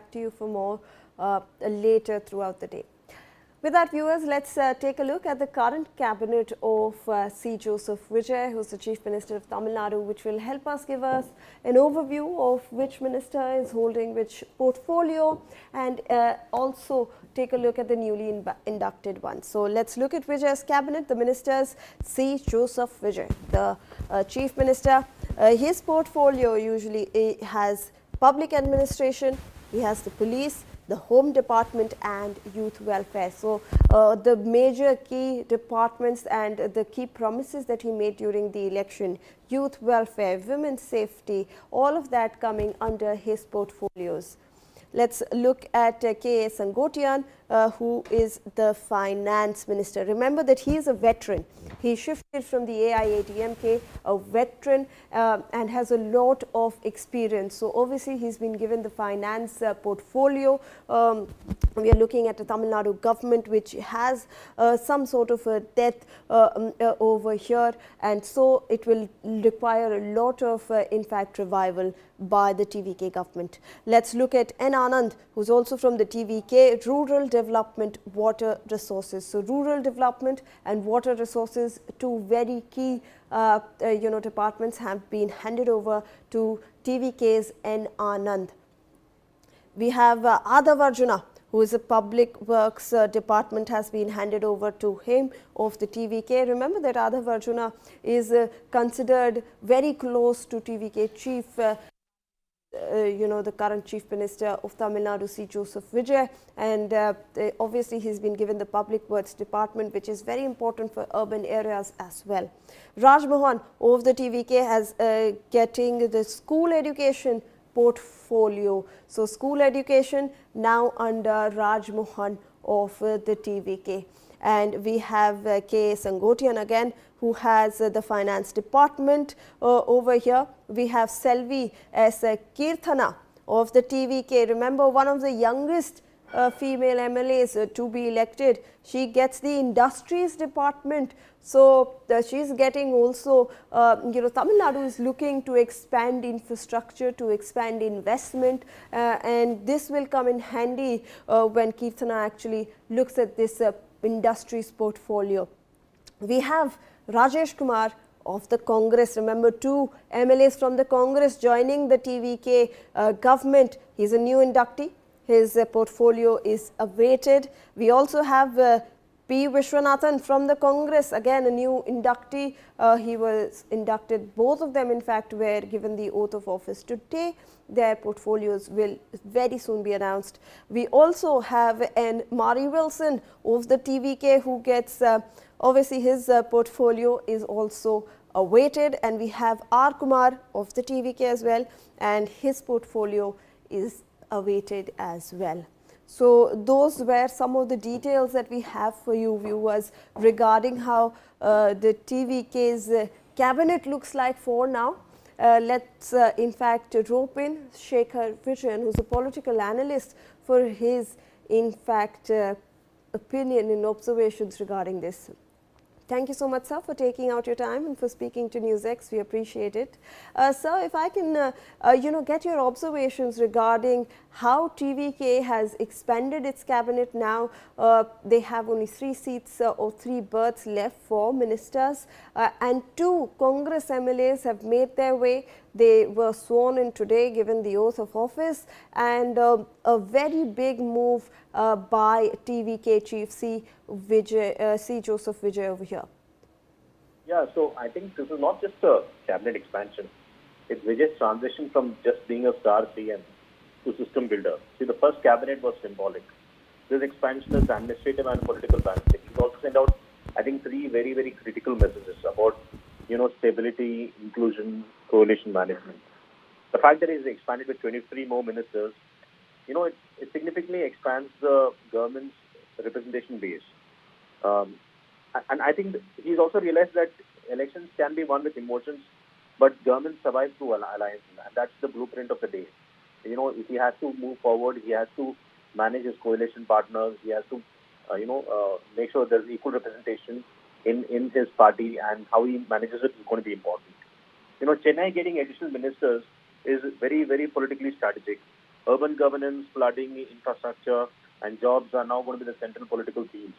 back to you for more later throughout the day. With that, viewers, let's take a look at the current cabinet of C. Joseph Vijay, who's the Chief Minister of Tamil Nadu, which will help us give us an overview of which minister is holding which portfolio, and also take a look at the newly inducted ones. So let's look at Vijay's cabinet. The ministers: C. Joseph Vijay, the Chief Minister. His portfolio usually has public administration, he has the police, the Home Department and Youth Welfare. So the major key departments and the key promises that he made during the election: youth welfare, women's safety, all of that coming under his portfolios. Let's look at K.A. Sangotian, who is the Finance Minister. Remember that he is a veteran. He shifted from the AIADMK, a veteran, and has a lot of experience. So obviously he's been given the finance portfolio. We are looking at the Tamil Nadu government, which has some sort of a death over here, and so it will require a lot of, in fact, revival by the TVK government. Let's look at N. Anand, who's also from the TVK, rural development, water resources. So rural development and water resources, two very key departments, have been handed over to TVK's N. Anand. We have Adhav Arjuna, who is a public works department, has been handed over to him of the TVK. Remember that Adhav Arjuna is considered very close to TVK chief, the current Chief Minister of Tamil Nadu, C. Joseph Vijay, and obviously he's been given the Public Works Department, which is very important for urban areas as well. Raj Mohan of the TVK has getting the school education portfolio. So school education now under Raj Mohan of the TVK. And we have K. Sangotian again, who has the finance department over here. We have Selvi as Kirthana of the TVK. Remember, one of the youngest female MLAs to be elected. She gets the industries department. So she's getting also, Tamil Nadu is looking to expand infrastructure, to expand investment, and this will come in handy when Kirthana actually looks at this industries portfolio. We have Rajesh Kumar of the Congress. Remember, two MLAs from the Congress joining the TVK government. He's a new inductee. His portfolio is awaited. We also have P. Vishwanathan from the Congress, again a new inductee. He was inducted, both of them in fact were given the oath of office today. Their portfolios will very soon be announced. We also have an Mari Wilson of the TVK, who gets, obviously his portfolio is also awaited, and we have R. Kumar of the TVK as well, and his portfolio is awaited as well. So those were some of the details that we have for you viewers regarding how the TVK's cabinet looks like for now. Let's in fact rope in Shekhar Vijayan, who's a political analyst, for his in fact opinion and observations regarding this. Thank you so much, sir, for taking out your time and for speaking to NewsX. We appreciate it. Sir, if I can, get your observations regarding how TVK has expanded its cabinet now. They have only 3 seats or 3 berths left for ministers, and 2 Congress MLAs have made their way. They were sworn in today, given the oath of office, and a very big move by TVK Chief C. Joseph Vijay over here. Yeah, so I think this is not just a cabinet expansion. It's Vijay's transition from just being a star CM to system builder. See, the first cabinet was symbolic. This expansion is administrative and political balancing. He also sent out, I think, 3 very, very critical messages about, stability, inclusion, coalition management. The fact that he's expanded with 23 more ministers, it significantly expands the government's representation base. And I think he's also realized that elections can be won with emotions, but government survives through alliance, and that's the blueprint of the day. If he has to move forward, he has to manage his coalition partners. He has to, make sure there's equal representation in his party, and how he manages it is going to be important. Chennai getting additional ministers is very, very politically strategic. urban governance, flooding, infrastructure, and jobs are now going to be the central political themes.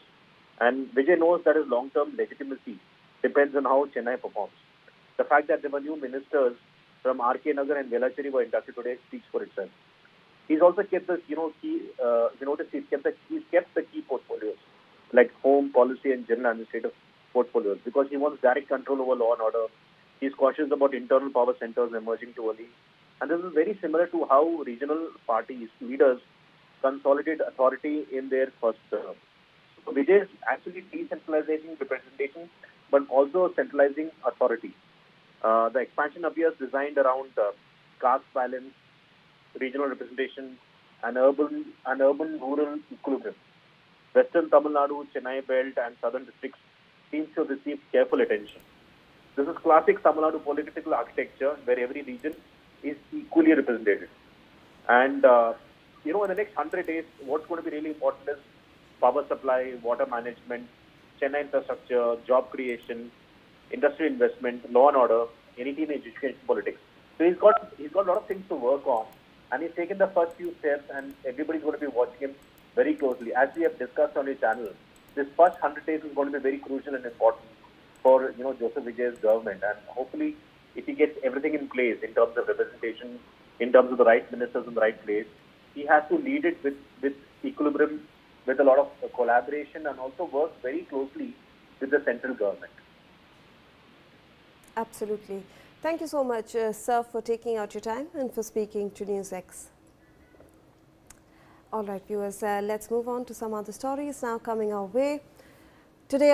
And Vijay knows that his long-term legitimacy depends on how Chennai performs. The fact that there were new ministers from RK Nagar and Velacheri were inducted today speaks for itself. He's also kept the key. You notice he's kept the key portfolios like home policy and general administrative portfolios because he wants direct control over law and order. He's cautious about internal power centers emerging too early, and this is very similar to how regional parties leaders consolidate authority in their first term. So Vijay is actually decentralizing representation, but also centralizing authority. The expansion appears designed around caste balance, regional representation, and urban-rural equilibrium. Western Tamil Nadu, Chennai belt, and southern districts seem to receive careful attention. This is classic Tamil Nadu political architecture where every region is equally represented. And, in the next 100 days, what's going to be really important is power supply, water management, Chennai infrastructure, job creation, industrial investment, law and order, anything in education politics. So he's got a lot of things to work on, and he's taken the first few steps, and everybody's going to be watching him very closely. As we have discussed on your channel, this first 100 days is going to be very crucial and important for Joseph Vijay's government, and hopefully, if he gets everything in place in terms of representation, in terms of the right ministers in the right place, he has to lead it with equilibrium, with a lot of collaboration, and also work very closely with the central government. Absolutely. Thank you so much, sir, for taking out your time and for speaking to NewsX. All right, viewers, let's move on to some other stories now coming our way. Today,